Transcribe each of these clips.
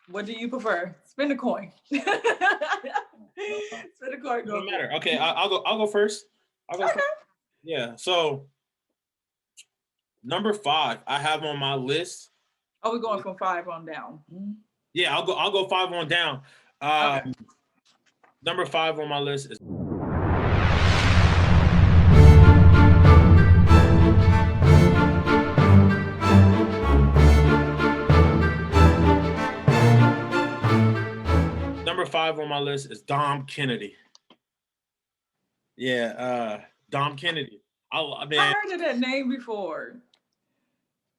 What do you prefer? Spin a coin. Spin a coin. Go Doesn't for matter. it. Okay, I'll go. I'll go first. I'll go first. Okay. Yeah. So number five, I have on my list. Are we going from five on down? Yeah, I'll go. I'll go five on down. Okay. Number five on my list is number five on my list is Dom Kennedy. Yeah, Dom Kennedy. I mean, I heard of that name before.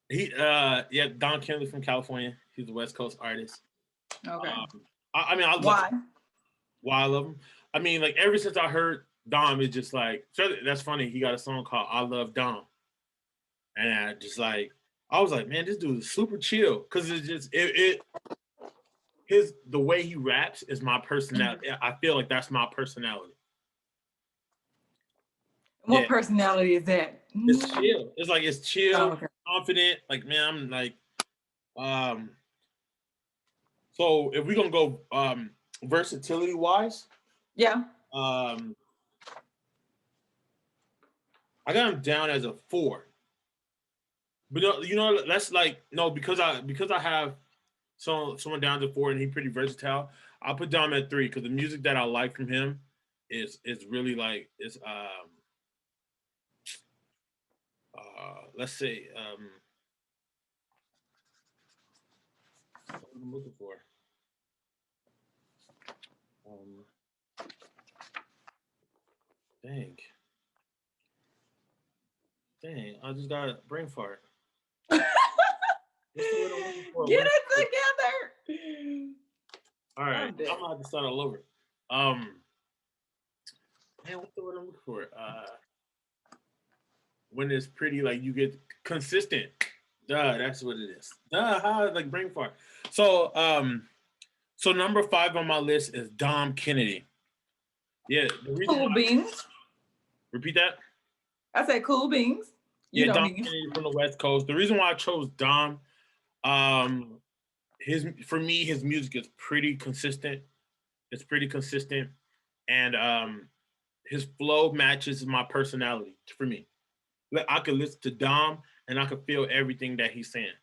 yeah, Dom Kennedy from California. He's a West Coast artist. Okay. I mean, I love Why? why I love him. I mean, like ever since I heard Dom, it's just like so that's funny. He got a song called "I Love Dom," and I just like I was like, man, this dude is super chill because it's just it his the way he raps is my personality. I feel like that's my personality. What Yeah, personality is that? it's chill. It's like it's Oh, chill, okay. confident. Like man, I'm like um. So if we're gonna go versatility wise, Yeah. um, I got him down as a four. But you know, that's like no because I have someone down to four and he's pretty versatile. I'll put Dom at three because the music that I like from him is really like is let's say what I'm looking for. Um, dang, dang, I just got a brain fart. What's the word I'm looking for? Get What is it? it together. All right, I'm dead. I'm gonna have to start all over. Um, man, what's the word I'm looking for? When it's pretty, like you get consistent. Duh, that's what it is. Duh, how like brain fart. So, so number five on my list is Dom Kennedy. Yeah, the reason why Cool beans. repeat that. I said cool beans. You Yeah, know Dom me. Kennedy from the West Coast. The reason why I chose Dom, um, his for me, his music is pretty consistent. It's pretty consistent, and his flow matches my personality for me. Like, I could listen to Dom and I could feel everything that he's saying.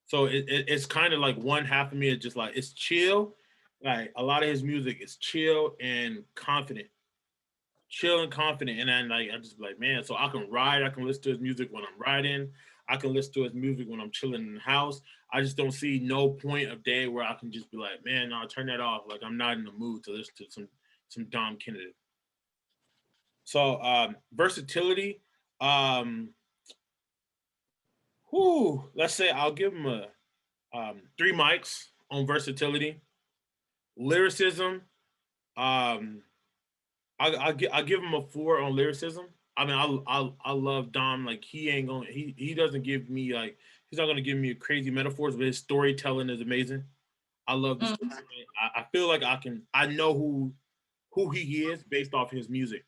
So it's kind of like one half of me is just like it's chill. Like a lot of his music is chill and confident, chill and confident. And then like I just be like, man, so I can ride. I can listen to his music when I'm riding. I can listen to his music when I'm chilling in the house. I just don't see no point of day where I can just be like, man, no, turn that off. Like I'm not in the mood to listen to some Dom Kennedy. So versatility. Um, let's say I'll give him a three mics on versatility. Lyricism, um, I give him a four on lyricism. I mean, I love Dom. Like he ain't gonna he doesn't give me like he's not gonna give me crazy metaphors, but his storytelling is amazing. I love the story. Mm. I feel like I know who he is based off his music.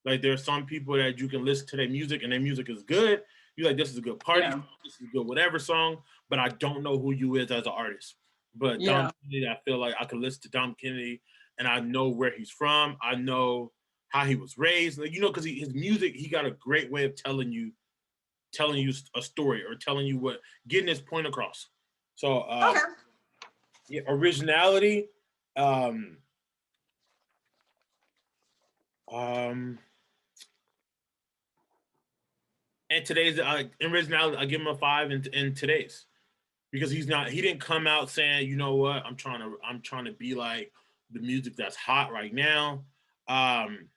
Like there are some people that you can listen to their music and their music is good. You like this is a good party Yeah. song, this is a good whatever song, but I don't know who you is as an artist. But Dom Yeah. Kennedy, I feel like I can listen to Dom Kennedy and I know where he's from. I know how he was raised. Like, you know, because his music, he got a great way of telling you a story or telling you what getting his point across. So Okay. yeah, originality. Um, um, and today's in originality, I give him a five in today's because he didn't come out saying you know what I'm trying to be like the music that's hot right now. Um,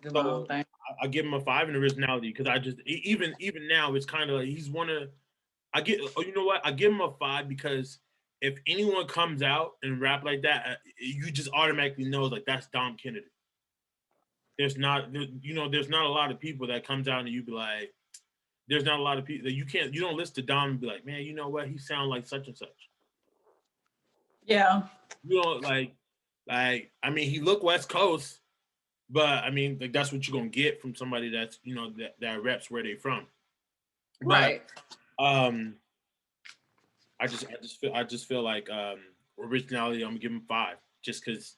Do my own so thing. I give him a five in originality because I just even now it's kind of like he's one of I get oh you know what I give him a five because if anyone comes out and rap like that, you just automatically know like that's Dom Kennedy. There's not a lot of people that comes out and you be like there's not a lot of people that you don't listen to Dom and be like, man, you know what? He sound like such and such. Yeah. You know, like I mean, he look West Coast, but I mean, like that's what you're gonna get from somebody that's that reps where they from. But Right. um, I just feel like originality. I'm gonna give him 5 just because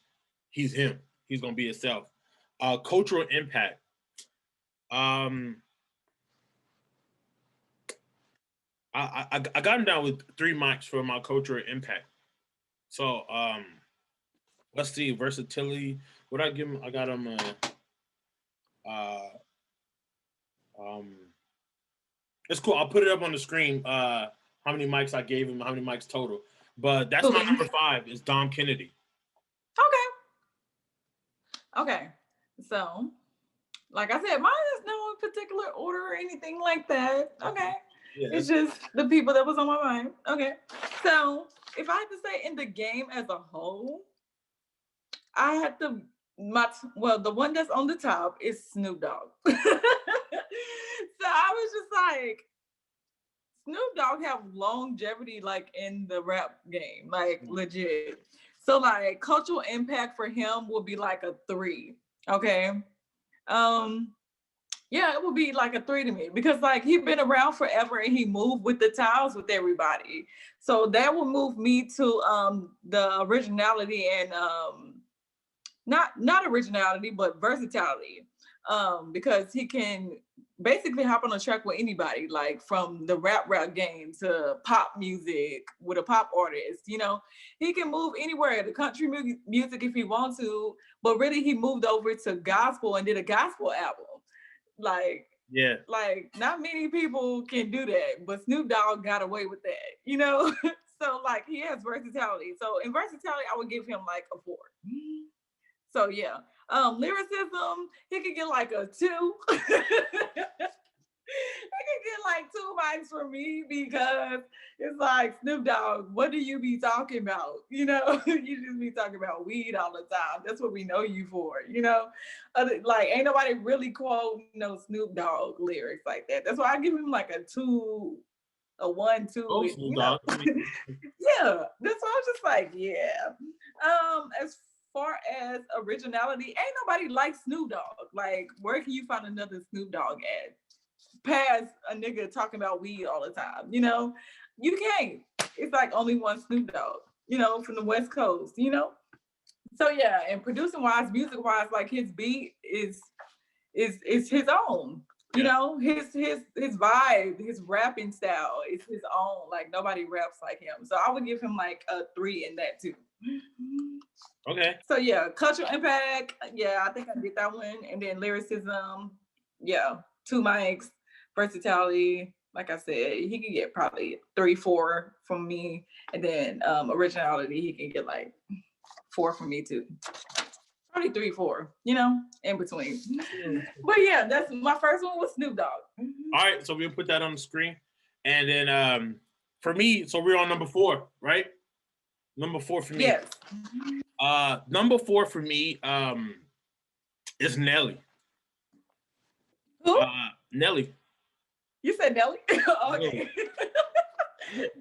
he's him. He's gonna be himself. Cultural impact. Um, I got him down with 3 mics for my cultural impact. So let's see versatility. What I give him? I got him. Uh, um, it's cool. I'll put it up on the screen. How many mics I gave him? How many mics total? But that's my number 5 is Dom Kennedy. Okay. So, like I said, mine is no particular order or anything like that. Okay. Yeah, it's just the people that was on my mind. Okay. So, if I had to say in the game as a whole, I had to the one that's on the top is Snoop Dogg. So I was just like, Snoop Dogg have longevity like in the rap game, like legit. So like cultural impact for him will be like a 3. Okay. Yeah, it would be like a 3 to me because like he's been around forever and he moved with the times with everybody. So that will move me to the originality and not originality but versatility, because he can basically hop on a track with anybody, like from the rap game to pop music with a pop artist. He can move anywhere, the country music if he wants to, but really he moved over to gospel and did a gospel album. Like not many people can do that, but Snoop Dogg got away with that. So like he has versatility. So in versatility I would give him like a 4. So yeah, lyricism, he could get like a 2. He could get like 2 mics for me because it's like, Snoop Dogg, what do you be talking about? You just be talking about weed all the time. That's what we know you for. Like ain't nobody really quote no Snoop Dogg lyrics like that. That's why I give him like a 2, a 1, 2. Oh, Snoop Dogg. Yeah, that's why I was just like, yeah. As far as originality, ain't nobody like Snoop Dogg. Like, where can you find another Snoop Dogg at? Past a nigga talking about weed all the time, you can't. It's like only one Snoop Dogg, from the West Coast. So yeah, and producing wise, music wise, like his beat is his own. His vibe, his rapping style is his own. Like nobody raps like him. So I would give him like a 3 in that too. Okay. So yeah, cultural impact. Yeah, I think I did that one. And then lyricism. Yeah, 2 mics. Versatility. Like I said, he can get probably 3, 4 from me. And then originality, he can get like 4 from me too. Probably 3, 4, in between. But yeah, that's my first one was Snoop Dogg. All right, so we'll put that on the screen. And then for me, so we're on number 4, right? Number 4 for me. Yes. Number 4 for me is Nelly. Who? Nelly. You said Nelly? Okay.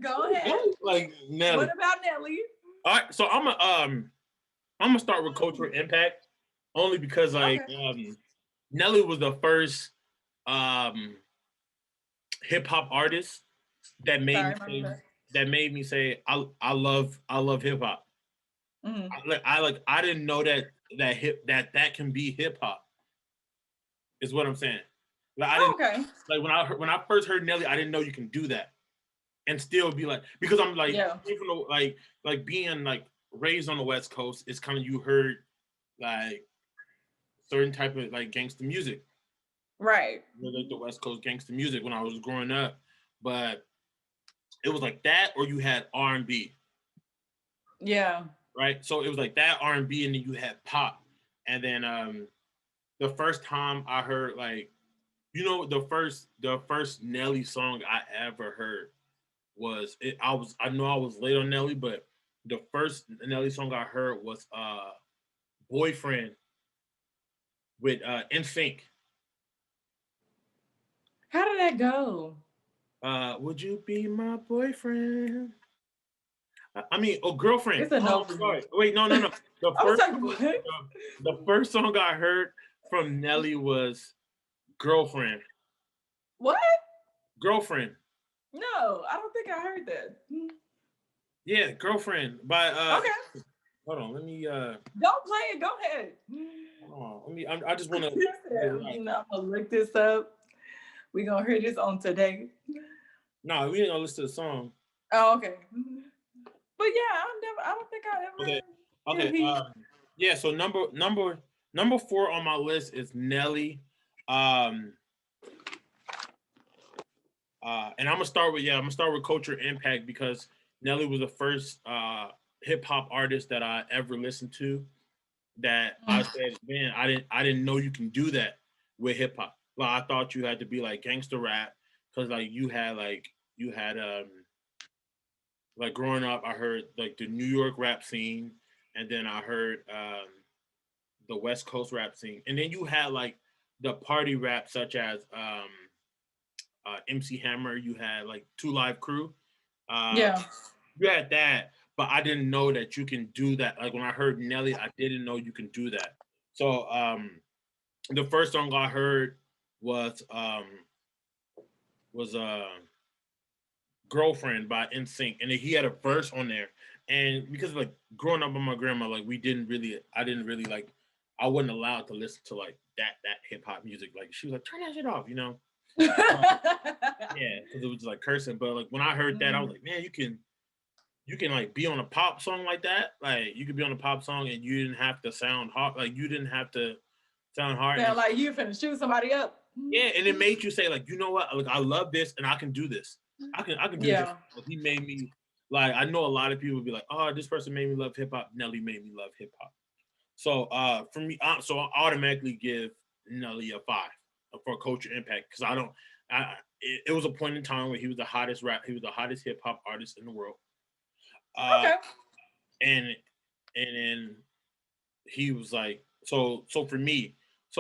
Go ahead. Like Nelly. What about Nelly? All right, so I'm gonna start with cultural impact, only because like Nelly was the first hip hop artist that made me say I love hip hop. Mm-hmm. I didn't know that can be hip hop. Is what I'm saying. Like I didn't like when I first heard Nelly, I didn't know you can do that and still be like, because I'm like like being like raised on the West Coast, it's kind of, you heard like certain type of like gangster music, right? Like the West Coast gangster music when I was growing up, but it was like that, or you had R&B. Yeah. Right. So it was like that R&B, and then you had pop, and then the first time I heard like, the first Nelly song I ever heard was it. I know I was late on Nelly, but the first Nelly song I heard was Boyfriend with NSYNC. How did that go? Would you be my boyfriend? I mean, girlfriend. It's a no. Sorry. Wait, no. The first song I heard from Nelly was Girlfriend. What? Girlfriend. No, I don't think I heard that. Yeah, Girlfriend by Okay. hold on, let me Don't play it. Go ahead. hold on. Let me I just wanna get it right. I'm gonna look this up. We gonna hear this on today. No, we ain't gonna listen to the song. Oh, okay. But yeah, I don't think I Okay. ever Okay. hear he. Yeah, so number four on my list is Nelly. Um and I'm gonna start with Culture Impact because Nelly was the first hip hop artist that I ever listened to that I said, man, I didn't know you can do that with hip hop. Like I thought you had to be like gangster rap because you had like growing up I heard like the New York rap scene and then I heard the West Coast rap scene and then you had like the party rap such as MC Hammer, you had like Two Live Crew. Uh, Yeah. you had that, but I didn't know that you can do that. Like when I heard Nelly, I didn't know you can do that. So the first song I heard was um was Girlfriend by NSYNC, and he had a verse on there. And because like growing up with my grandma, like I didn't really like, I wasn't allowed to listen to like that hip hop music. Like she was like, turn that shit off, you know. Yeah, because it was just like cursing. But like when I heard that, I was like, man, you can like be on a pop song like that. Like you could be on a pop song and you didn't have to sound hard. Like you didn't have to sound hard. Sound like you finna shoot somebody up. Yeah, and it made you say like, you know what? Like I love this and I can do this. I can do this. Yeah. Like, he made me like I know a lot of people would be like, oh, this person made me love hip hop. Nelly made me love hip hop. So for me, so I automatically give Nelly a 5 for Culture Impact because I don't. It was a point in time where he was the hottest he was the hottest hip hop artist in the world. Uh, Okay. and then he was like, so for me,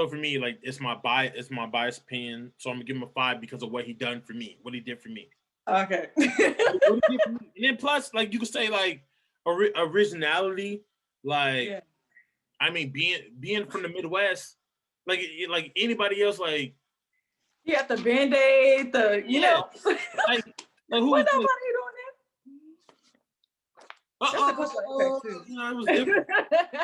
like it's my biased opinion. So I'm gonna give him a 5 because of what he done for me, what he did for me. Okay. What he did for me. And then plus, like you could say like originality, like Yeah. I mean being from the Midwest, like anybody else, like He had the band-aid, you yeah, know. like like who What was like, nobody doing that? That's a cultural impact you know, it was different.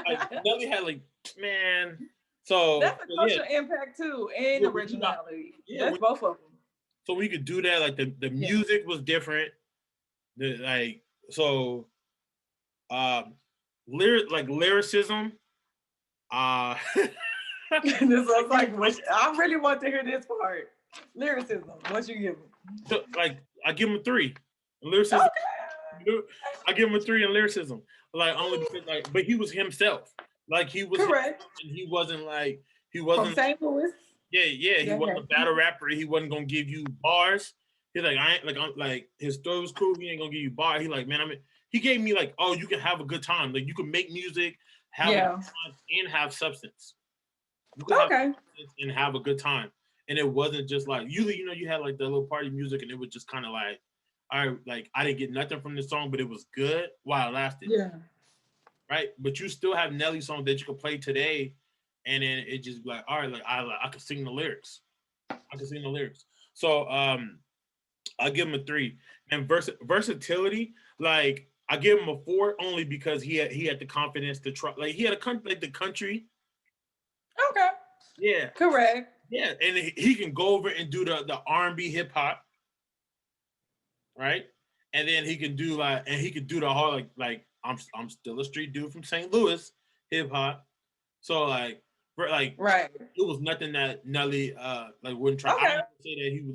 Like too. Nelly had like man, so, That's a so yeah, cultural impact too, and yeah, when you got originality. yeah, That's both of them. so we could do that. Like the Yeah. music was different. The like so lyricism. Uh This was like, I really want to hear this part. Lyricism. What you give him? so, like I give him a 3. Lyricism. Okay. I give him a 3 in lyricism. Like only because like, but he was himself. Like he was himself, Correct. and he wasn't like he From wasn't St. Louis. yeah, he Yeah. wasn't a battle rapper. He wasn't gonna give you bars. He's like, I ain't like I'm like his story was cool. He ain't gonna give you bars. He like, man, I mean, he gave me like, oh, you can have a good time. Like you can make music, have a good Yeah. time, and have substance. You can have Okay. substance and have a good time. And it wasn't just like usually, you know, you had like the little party music, and it was just kind of like, all right, like I didn't get nothing from the song, but it was good while it lasted. Yeah. Right? But you still have Nelly songs that you could play today, and then it just be like, all right, like I could sing the lyrics. I can sing the lyrics. So I give him a 3. And versatility, like I give him a 4 only because he had the confidence to try. Like he had like the country. Okay. Yeah, Correct. yeah, and he can go over and do the R&B hip hop, right? And then he could do the whole like I'm still a street dude from St. Louis hip hop. So like Right. it was nothing that Nelly like wouldn't try. I Okay. don't say that he was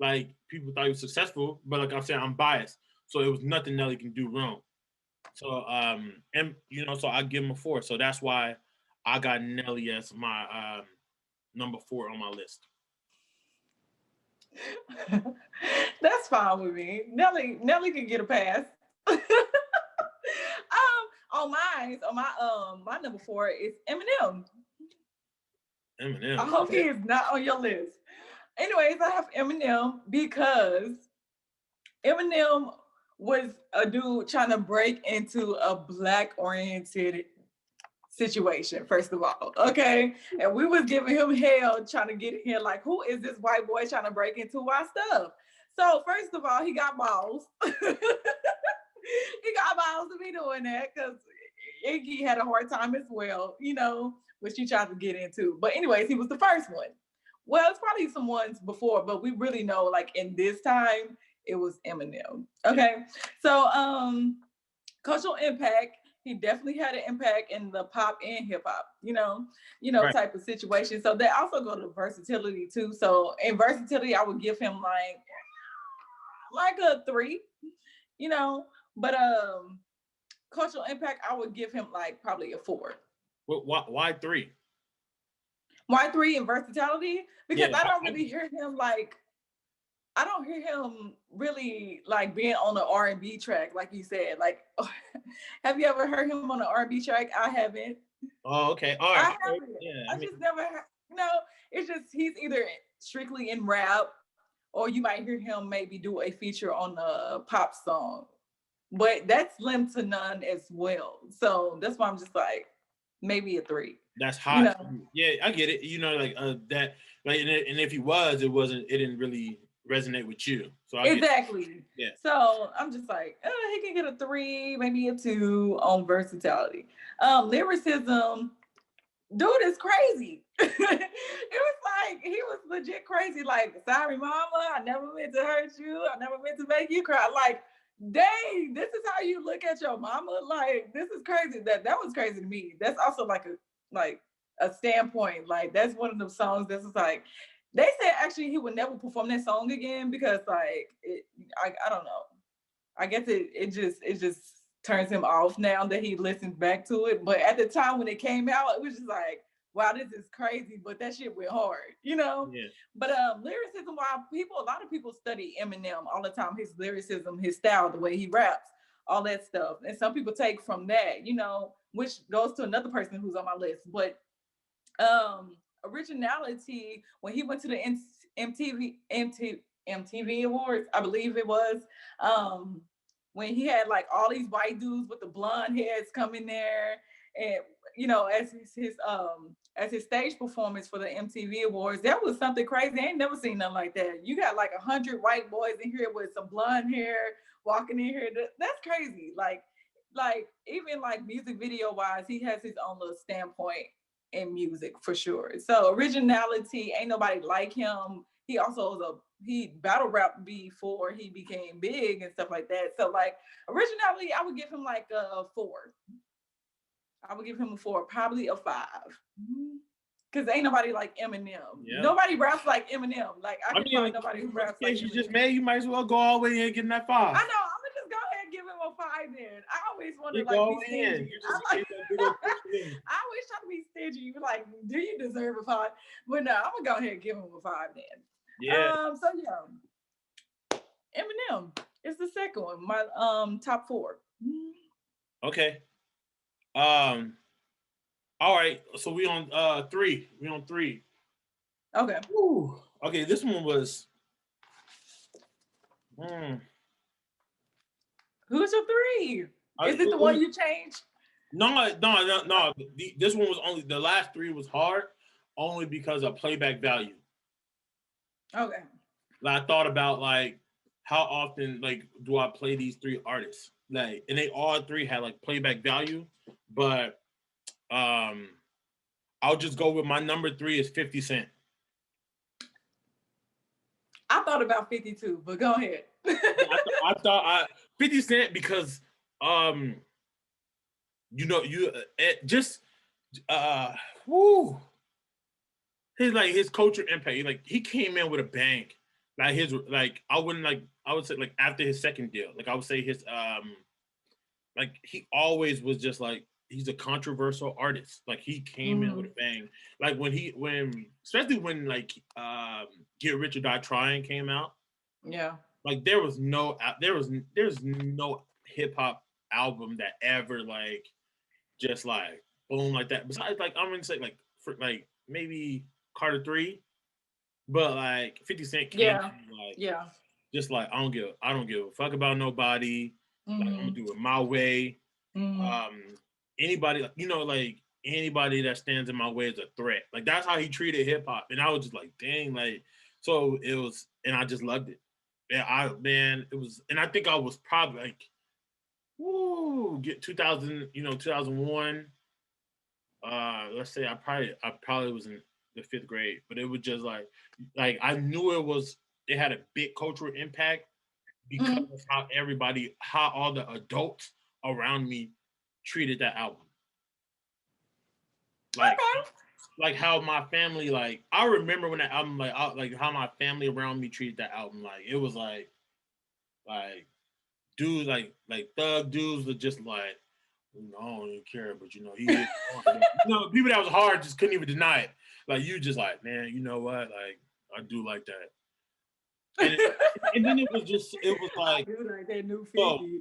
like people thought he was successful, but like I'm saying, I'm biased. So it was nothing Nelly can do wrong. So and you know, so I give him a 4. So that's why I got Nelly as my number 4 on my list. That's fine with me. Nelly can get a pass. On my number 4 is Eminem. Eminem. I hope he is not on your list. Anyways, I have Eminem because Eminem was a dude trying to break into a black oriented situation, first of all. Okay. And we was giving him hell trying to get in here, like, who is this white boy trying to break into our stuff? So first of all, he got balls. he got miles to be doing that because Iggy had a hard time as well, which he tried to get into. But anyways, he was the first one. Well, it's probably some ones before, but we really know like in this time it was Eminem. Okay. So cultural impact, he definitely had an impact in the pop and hip hop, Right. type of situation. So they also go to versatility too. So in versatility, I would give him like a 3, you know, but cultural impact, I would give him like probably a 4. Why 3? Why 3 in versatility? Because Yeah. I don't really hear him like I don't hear him really like being on the R&B track, like you said. Like, have you ever heard him on the R&B track? I haven't. Oh, okay. All right. I haven't. Yeah. I just never. It's just he's either strictly in rap, or you might hear him maybe do a feature on a pop song, but that's slim to none as well. So that's why I'm just like maybe a 3. That's You hot. know. Yeah, I get it. Like that. Like, and if he was, it wasn't. It didn't really resonate with you. So I get it. Exactly. Yeah. So I'm just like, he can get a 3, maybe a 2 on versatility. Lyricism, dude is crazy. It was like he was legit crazy. Like, sorry, mama, I never meant to hurt you. I never meant to make you cry. Like, dang, this is how you look at your mama. Like, this is crazy. That was crazy to me. That's also like a standpoint. Like, that's one of the songs that's like. They said actually he would never perform that song again because like I don't know. I guess it just turns him off now that he listens back to it. But at the time when it came out, it was just like, wow, this is crazy. But that shit went hard. Yeah. But lyricism, while a lot of people study Eminem all the time, his lyricism, his style, the way he raps, all that stuff. And some people take from that, which goes to another person who's on my list. But originality, when he went to the MTV Awards, I believe it was, when he had like all these white dudes with the blonde heads come in there, and as his stage performance for the MTV Awards, that was something crazy. I ain't never seen nothing like that. You got like 100 white boys in here with some blonde hair walking in here. That's crazy. Like even like music video wise, he has his own little standpoint in music for sure. So originality, ain't nobody like him. He also he battle rap before he became big and stuff like that. So like originality, I would give him like a 4. I would give him a 4, probably a 5. Cause ain't nobody like Eminem. Yeah. Nobody raps like Eminem. Like I can find nobody who raps like Eminem. You just made, you might as well go all the way in and get that 5. I know. I'm gonna just go ahead and give him a 5 then. I always want to like be stingy. I always try to be stingy. You're like, do you deserve a 5? But no, I'm gonna go ahead and give him a 5 then. Yeah. So yeah, Eminem is the second one. My top 4. Okay. All right, so we on 3. We on 3. Okay. Woo. Okay, this one was. Who's your 3? Is it the one you changed? No. This one was only the last 3 was hard, only because of playback value. Okay. Like, I thought about like how often like do I play these 3 artists, like, and they all 3 had like playback value, but I'll just go with my number 3 is 50 Cent. I thought about 52, but go ahead. I thought 50 Cent because his culture impact. He came in with a bang. I would say like after his second deal, like I would say his like he always was just like, he's a controversial artist. Like he came in with a bang. Like especially when like Get Rich or Die Trying came out. Yeah. Like there's no hip hop album that ever like just like boom like that. Besides, like I'm gonna say like for like maybe Carter 3, but like 50 Cent came just like I don't give a fuck about nobody. Like I'm gonna do it my way. Anybody like anybody that stands in my way is a threat. Like that's how he treated hip hop, and I was just like, dang, like so it was, and I just loved it. Yeah, it was, and I think I was probably like woo, get 2000, 2001. Let's say I probably was in the fifth grade, but it was just like I knew it had a big cultural impact because Mm-hmm. of how all the adults around me treated that album. Like Okay. like how my family, like I remember when that album, like how my family around me treated that album. Like it was like dudes, like thug dudes that just like, I don't even care, but he is hard. People that was hard just couldn't even deny it. Like you just like, man, you know what? Like I do like that. And and then it was I like, do like that new so 50.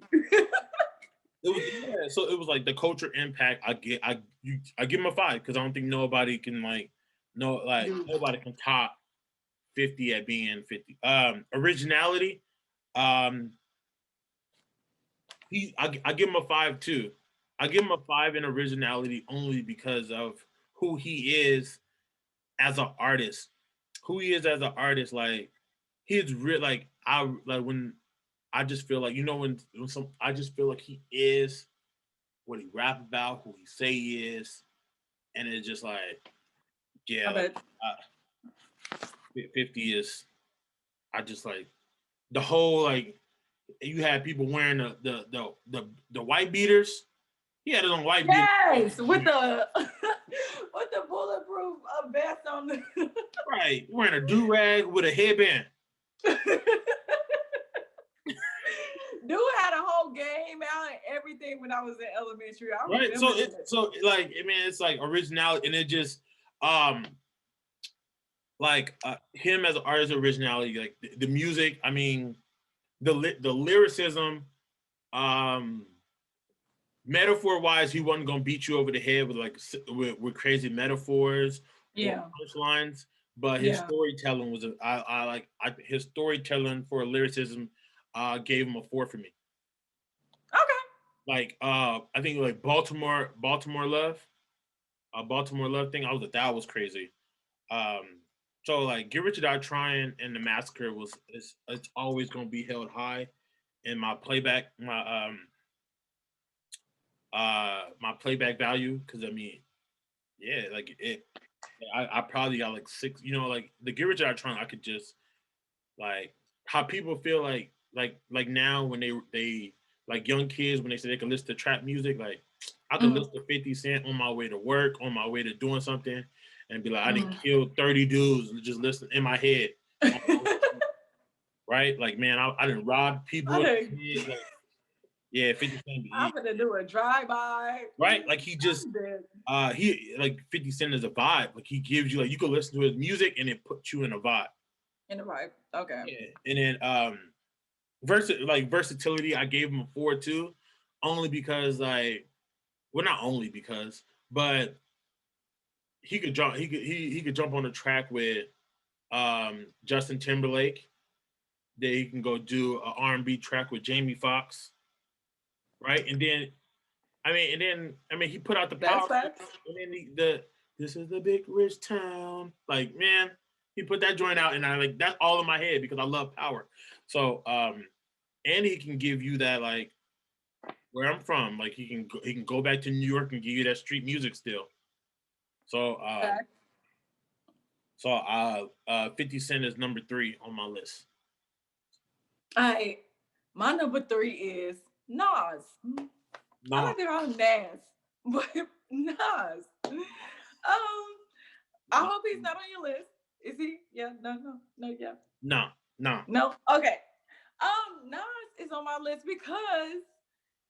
it was, yeah, so it was like the culture impact. I give him a five because I don't think nobody can Dude. nobody can top 50 at being 50. Originality, um, I give him a five too. I give him a five in originality only because of who he is as an artist. Who he is as an artist, like he's real. Like when I just feel like when some I just feel like he is what he rap about, who he say he is, and it's just like, yeah, I like bet. 50 is. I just like the whole like you had people wearing the white beaters. He had his own white beater. Yes, with the with the bulletproof vest on the. Right, wearing a do rag with a headband. Dude had a whole game out and everything when I was in elementary. I Right, remember that. like I mean, it's like originality, and it just um like him as an artist originality, like the music. I mean, the lyricism, um, metaphor wise, he wasn't gonna beat you over the head with with crazy metaphors or Yeah, punchlines. But his yeah. storytelling was his storytelling for lyricism gave him a four for me. Okay. Like I think like Baltimore Love thing. I was like, that was crazy. Um, so like Get Rich or Die Trying and The Massacre it's always gonna be held high in my playback value, because I mean, yeah, like it. I probably got like six. Like the Get Rich or Die Trying, I could just like how people feel like now when they like young kids when they say they can listen to trap music. Like I could Mm-hmm. listen to 50 Cent on my way to work, on my way to doing something, and be like, I didn't Mm-hmm. kill 30 dudes and just listen in my head. Right? Like, man, I didn't rob people in I my head. Like, yeah, 50 Cent, I'm gonna do a drive by. right? Like I'm dead. he like 50 Cent is a vibe. Like he gives you like you can listen to his music and it puts you in a vibe. In the vibe. Okay. Yeah. And then versatility, I gave him a four too, only because like, well, not only because, but he could jump. He could jump on the track with Justin Timberlake. Then he can go do an R&B track with Jamie Foxx, right? And then he put out the That's power, facts. and then the this is the big rich town. Like, man, he put that joint out, and I like that's all in my head because I love power. So and he can give you that like where I'm from. Like he can go back to New York and give you that street music still. So Facts. 50 Cent is number three on my list. I my number three is Nas. I No, like to call him Nas, but Nas. I hope he's not on your list. Is he? Yeah. No. No. No. Yeah. no, no. No. Okay. Nas is on my list because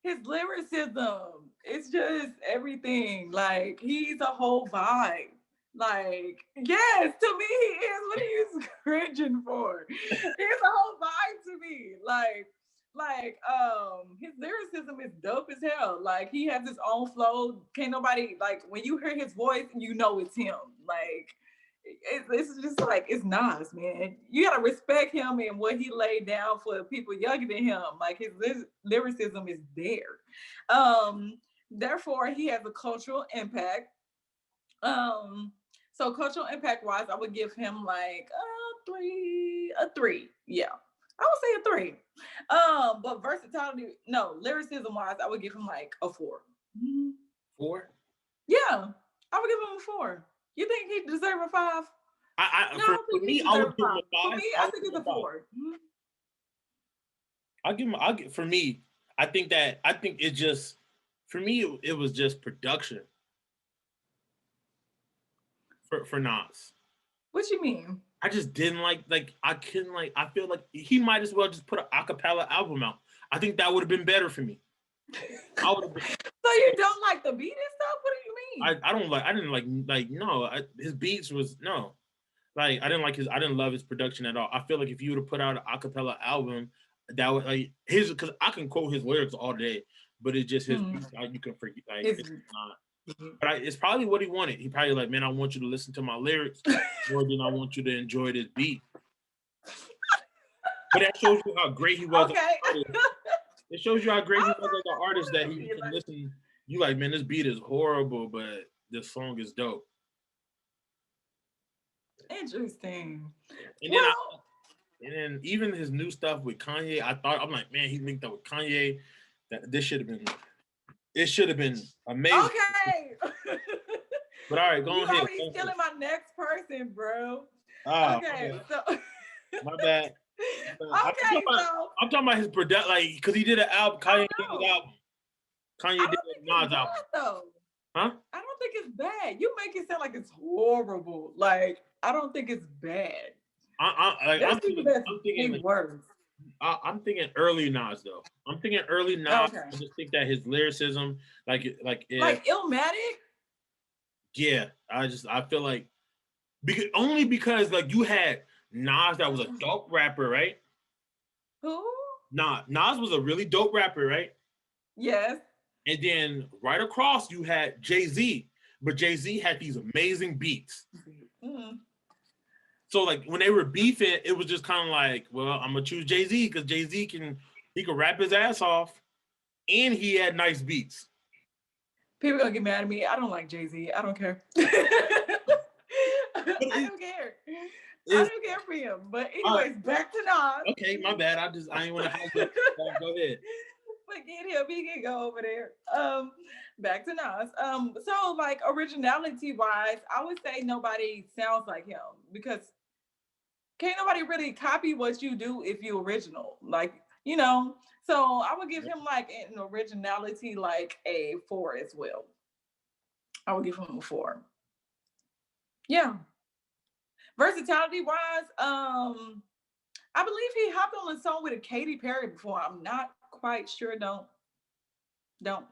his lyricism, it's just everything. Like he's a whole vibe. Like, yes, to me he is. What are you cringing for? He's a whole vibe to me. His lyricism is dope as hell. Like he has his own flow. Can't nobody like when you hear his voice, you know it's him. Like it's just like it's Nas, man. You gotta respect him and what he laid down for people younger than him. Like his lyricism is there. Therefore, he has a cultural impact. Um, so cultural impact wise, I would give him like a three. Yeah. I would say a 3. But versatility, no, lyricism wise, I would give him like a 4. 4? Yeah, I would give him a 4. You think he deserve a 5? No, I For don't think he me, I deserve would a give him 5. a For 5. me, I I would think give it's him a a 5. 4. For me, I think it just, for me, it was just production for Nas. What you mean? I just didn't I couldn't I feel like he might as well just put an acapella album out. I think that would have been better for me. I would have been. So you don't like the beat and stuff? What do you mean? I didn't like no, his beats was no. I didn't love his production at all. I feel like if you would have put out an acapella album, that would because I can quote his lyrics all day, but it's just his beats, you can forget it's not. But it's probably what he wanted. He probably like, man, I want you to listen to my lyrics more than I want you to enjoy this beat. But that shows you how great he was. Okay. It shows you how great he was as an artist that he can listen. You like, man, this beat is horrible, but this song is dope. Interesting. And then even his new stuff with Kanye, I'm like, man, he linked up with Kanye. That this should have been, it should have been amazing. Okay. But all right, go you ahead. Already stealing my next person, bro. Okay. So my bad. Okay, I'm talking about his production, because he did an album. Kanye did an album. Kanye did a Nas album. Though. Huh? I don't think it's bad. You make it sound like it's horrible. Like I don't think it's bad. I'm thinking words. I'm thinking early Nas though. I'm thinking early Nas. Okay. I just think that his lyricism, like Illmatic. Yeah, I feel like because like you had Nas that was a dope rapper, right? Who? Nas was a really dope rapper, right? Yes. And then right across you had Jay-Z, but Jay-Z had these amazing beats. Mm-hmm. So like when they were beefing, it was just kind of like, well, I'm gonna choose Jay-Z because Jay-Z can rap his ass off, and he had nice beats. People gonna get mad at me. I don't like Jay-Z. I don't care. I don't care. I don't care for him. But anyways, back to Nas. Okay, my bad. I ain't want to. Go ahead. Forget him. He can go over there. Back to Nas. So like originality wise, I would say nobody sounds like him because can't nobody really copy what you do if you original. Like, you know. So I would give him like an originality like a 4 as well. I would give him a 4. Yeah. Versatility wise, I believe he hopped on a song with a Katy Perry before. I'm not quite sure. Don't don't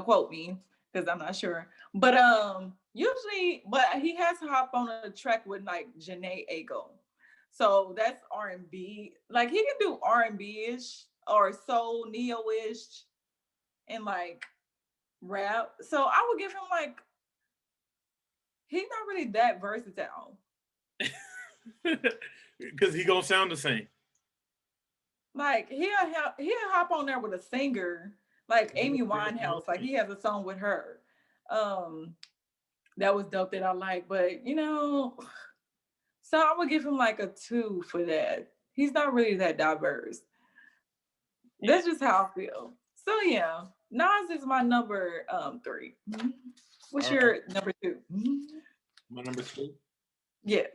quote me because I'm not sure. But usually, but he has to hop on a track with like Janae Aiko. So that's R&B. Like he can do R&B-ish or soul neo-ish and like rap. So I would give him like he's not really that versatile. Because he gonna sound the same. Like he'll hop on there with a singer like Amy Winehouse. Like he has a song with her. That was dope that I like. But you know, so I would give him like a 2 for that. He's not really that diverse. That's just how I feel. So yeah, Nas is my number 3. Mm-hmm. What's your number 2? Mm-hmm. My number 2? Yes.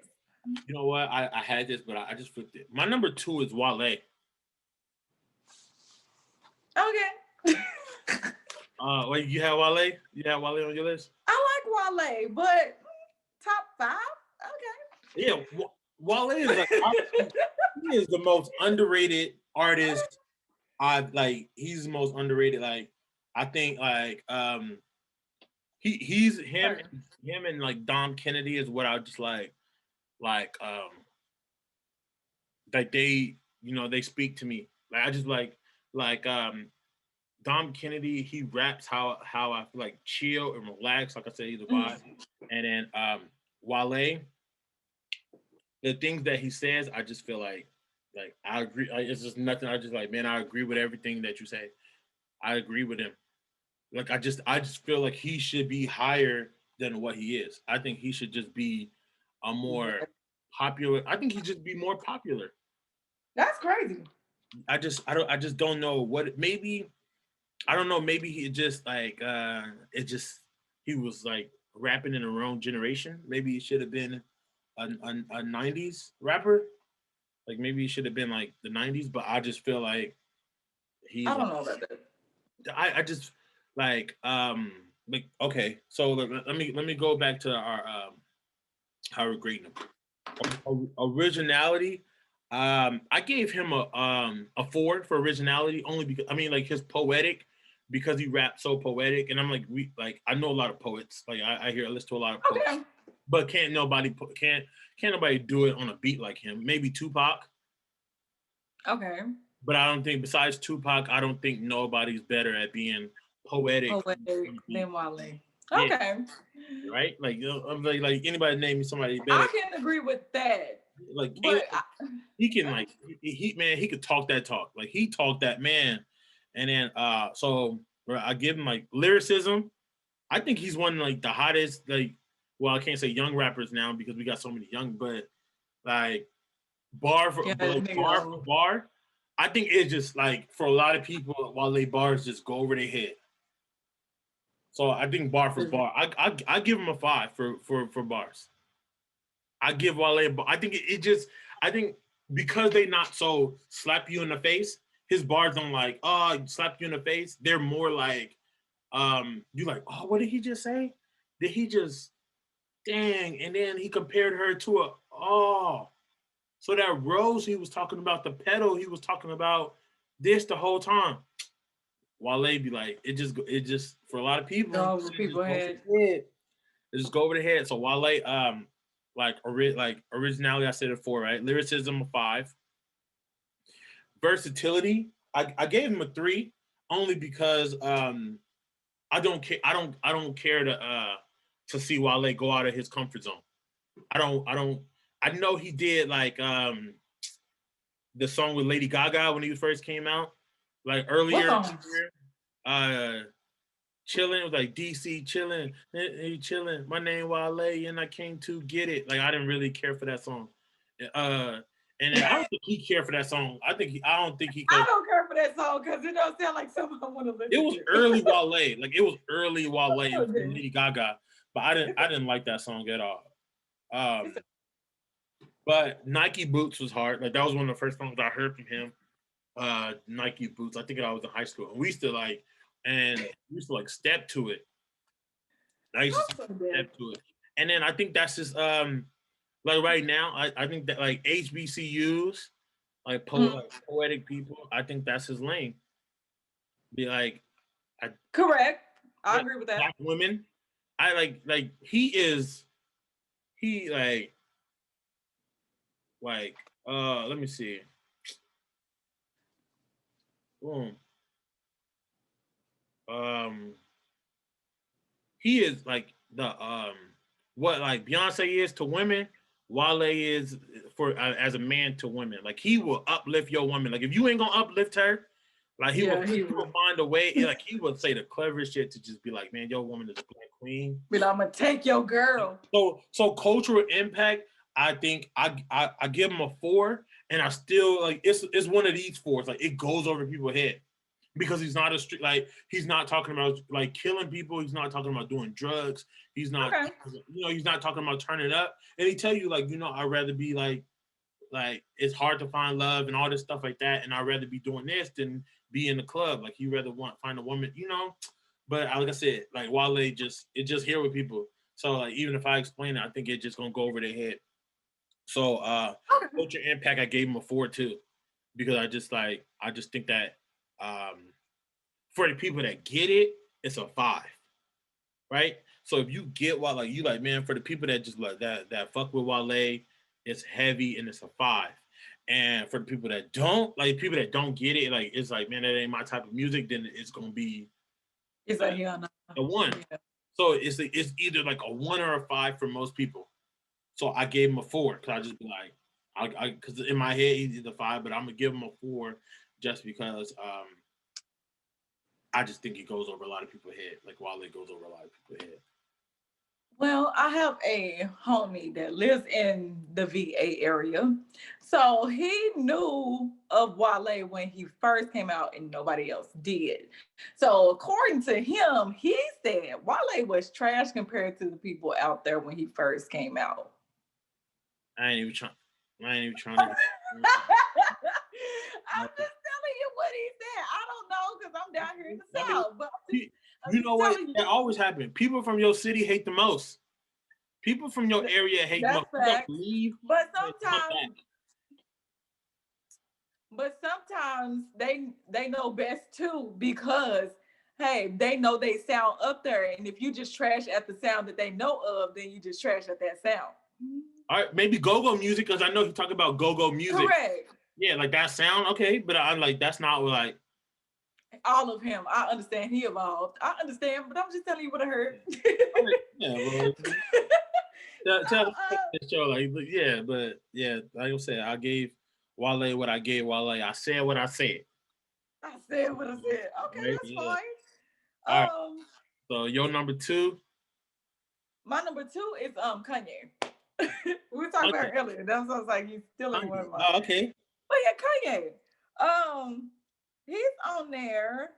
You know what? I had this, but I just flipped it. My number 2 is Wale. Okay. Wait, you have Wale? You have Wale on your list? I like Wale, but top 5? Okay. Yeah, Wale is he is the most underrated artist. He's the most underrated. Like, I think he's him and like Dom Kennedy is what I just like they, you know, they speak to me. Like I just like Dom Kennedy, he raps how I feel like chill and relax. Like I said, he's a vibe. And then Wale, the things that he says, I just feel like I agree. It's just nothing. I just like, man, I agree with everything that you say. I agree with him. Like I just feel like he should be higher than what he is. I think he should just be a more popular. I think he should be more popular. That's crazy. I just don't know what maybe I don't know, maybe he just like it just he was like rapping in the wrong generation. Maybe he should have been a 90s rapper. Like maybe he should have been like the 90s, but I just feel I he's don't know about that. I just like okay, so let me go back to our how we're grading him. Originality. I gave him a 4 for originality only because I mean like his poetic because he raps so poetic and I'm like we like I know a lot of poets like I hear I listen to a lot of poets Okay. but can't nobody do it on a beat like him. Maybe Tupac, Okay. but I don't think besides Tupac I don't think nobody's better at being poetic Poetic on the beat. than Wale. Yeah, Okay. right. Like you know, I'm like anybody name me somebody better. I can agree with that. Like But he can like he man he could talk that talk like he talked that man and then so I give him like lyricism. I think he's one of, like the hottest like well I can't say young rappers now because we got so many young but like yeah, but this like nigga bar for old. bar I think it's just like for a lot of people while they bars just go over their head. So I think bar for bar I give him a 5 for bars. I give Wale. I think it just. I think because they not so slap you in the face. His bars don't like slap you in the face. They're more like you like oh what did he just say? Did he just dang? And then he compared her to a oh. So that rose he was talking about the pedal he was talking about this the whole time. Wale be like it just for a lot of people Go over it just people go over head. the head. It just go over the head. So Wale like originality I said it 4 right lyricism a 5 versatility I gave him a 3 only because I don't care to see Wale go out of his comfort zone. I don't I know he did like the song with Lady Gaga when he first came out like What earlier in his song? career. Chilling. It was like DC chilling. Hey, chilling. My name Wale, and I came to get it. Like I didn't really care for that song. Uh, and then I don't think he cared for that song. I don't think he I could. don't care for that song because it don't sound like something I want to It listen was to. early Wale. Like it was early Wale. It was Okay. Lady Gaga, but I didn't like that song at all. It's Um, but Nike Boots was hard. Like that was one of the first songs I heard from him. Nike Boots. I think I was in high school, and we used to like step to it. I used to so good. step to it. And then I think that's just like right now, I think that like HBCUs, like poetic people, I think that's his lane. Be like I Correct. I yeah, agree with that. black women. I like he is he like let me see. Boom. Um he is like the what like Beyonce is to women, Wale is for as a man to women. Like he will uplift your woman. Like if you ain't gonna uplift her, like Yeah, he he will would. find a way. Like he would say the cleverest shit to just be like, man, your woman is a black queen. Be like, I'm gonna take your girl. So cultural impact. I think I give him a 4, and I still like it's one of these 4s. Like it goes over people's head because he's not a street like he's not talking about like killing people. He's not talking about doing drugs. He's not Okay. he's not talking about turning up. And he tell you like I'd rather be like it's hard to find love and all this stuff like that. And I'd rather be doing this than be in the club. Like he rather find a woman. But like I said, like Wale it just here with people. So like even if I explain it, I think it's just gonna go over their head. So Okay. culture impact I gave him a 4 too because I just think that for the people that get it, it's a 5, right? So if you get Wale, like you like, man, for the people that just like that fuck with Wale, it's heavy and it's a 5. And for the people that don't, like people that don't get it, like it's like, man, that ain't my type of music, then it's gonna be It's like, hell no. a 1. Yeah. So it's either like a 1 or a 5 for most people. So I gave him a 4 because I just be like, I because in my head he's either 5, but I'm gonna give him a 4 just because I just think he goes over a lot of people's head, like Wale goes over a lot of people's head. Well, I have a homie that lives in the VA area. So he knew of Wale when he first came out and nobody else did. So according to him, he said Wale was trash compared to the people out there when he first came out. I ain't even trying. I ain't even trying to. I'm just telling you what he said. I don't know because I'm down here in the I mean, South, but I'm you just know what? telling you. That always happens. People from your city hate the most. People from your area hate the That's most. You gotta fact. leave But and come back. sometimes they know best too because hey, they know they sound up there, and if you just trash at the sound that they know of, then you just trash at that sound. All right, maybe go-go music because I know he talk about go-go music. Correct. Yeah, like that sound, okay, but I'm like that's not like All of him. I understand he evolved. I understand, but I'm just telling you what I heard. yeah, well, So tell the show like yeah, but yeah, like I said, I gave Wale what I gave Wale. I said what I said. I said what I said. Okay, Right? that's Yeah. fine. All right. So your number two. My number two is Kanye. We were talking about Okay. earlier. That's what I was like, he's stealing one Kanye. of mine. Oh, okay. But yeah, Kanye. He's on there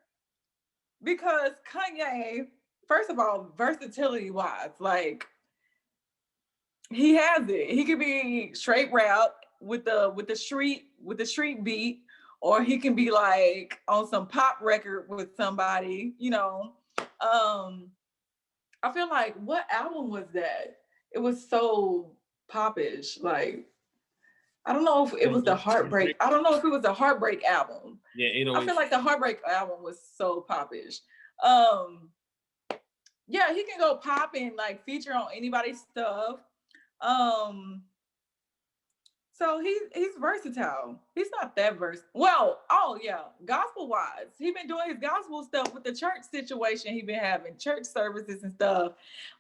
because Kanye, first of all, versatility wise, like he has it. He could be straight rap with the street beat, or he can be like on some pop record with somebody, you know. Um, I feel like what album was that? It was so popish. Like I don't know if it was the Heartbreak. I don't know if it was the Heartbreak album. Yeah, I 808. feel like the Heartbreak album was so popish. Um, yeah, he can go pop and like feature on anybody's stuff. Um, so he's versatile. He's not that versatile. Well, oh yeah, gospel wise, he been doing his gospel stuff with the church situation. He been having church services and stuff,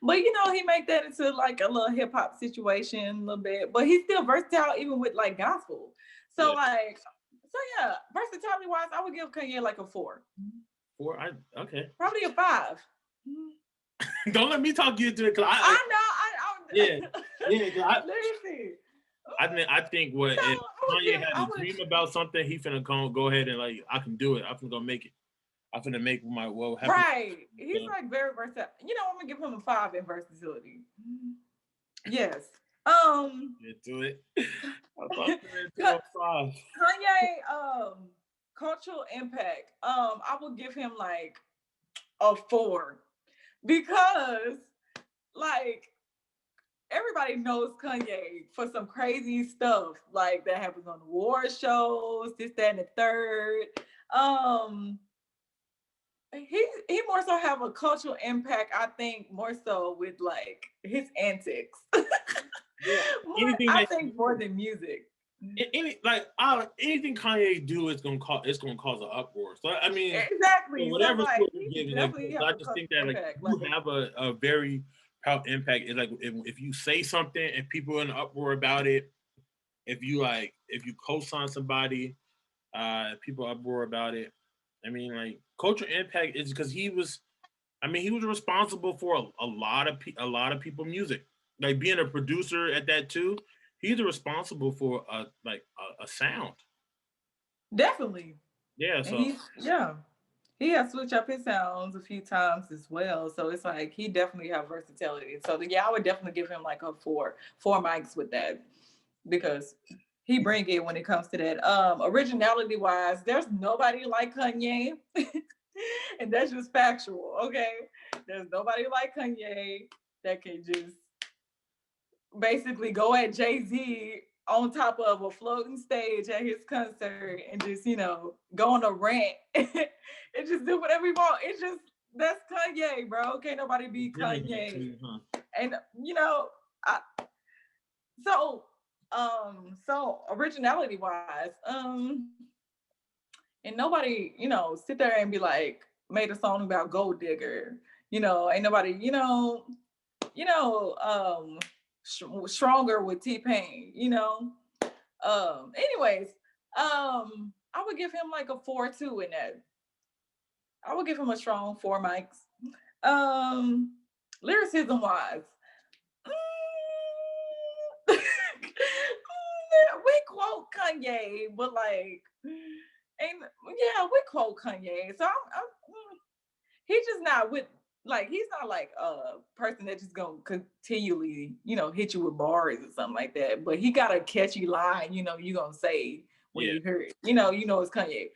but you know he make that into like a little hip hop situation a little bit. But he's still versatile even with like gospel. So Yeah. like, so yeah, versatility wise, I would give Kanye like a 4, Four. Okay. probably a 5. Don't let me talk you into it, cause I know. yeah, yeah. Let me see. I think what So if I would Kanye give. had I a would. dream about something, he finna go ahead and like I can do it. I'm finna go make it. I'm finna make my well happen. Right. He's like very versatile. You know, I'm gonna give him a 5 in versatility. Yes. Do it. I thought you were into a five. Kanye, cultural impact. I would give him like a 4 because like everybody knows Kanye for some crazy stuff like that happens on the war shows, this, that, and the third. Um, he more so have a cultural impact, I think, more so with like his antics. Yeah. More, Anything I that think more than music. anything Kanye do is gonna cause an uproar. So I mean, so Exactly. So whatever like score you he give it, like definitely have I a just think cultural that like impact. you Like have a very powerful impact. It's like if you say something and people are in an uproar about it, if you co-sign somebody, people uproar about it. I mean, like cultural impact is because he was. I mean, he was responsible for a lot of people music. Like being a producer at that too. He's responsible for a sound. definitely. Yeah. And So he has switched up his sounds a few times as well. So it's like he definitely have versatility. So yeah, I would definitely give him like a 4 mics with that because he bring it when it comes to that. Originality wise, there's nobody like Kanye. And that's just factual, okay? There's nobody like Kanye that can just basically go at Jay-Z on top of a floating stage at his concert and just, you know, go on a rant and just do whatever he want. It's just that's Kanye, bro. Can't nobody beat Kanye. And you know, I, so originality wise, and nobody, you know, sit there and be like made a song about gold digger. You know, ain't nobody, you know, stronger with T Pain. You know, anyways, I would give him like a 4 2 in that. I would give him a strong 4 mics. Um, lyricism wise. we quote Kanye, but like, ain't we quote Kanye. So he's just not with like he's not like a person that's just gonna continually, hit you with bars or something like that. But he got a catchy line, you gonna say when you hear it. It's Kanye.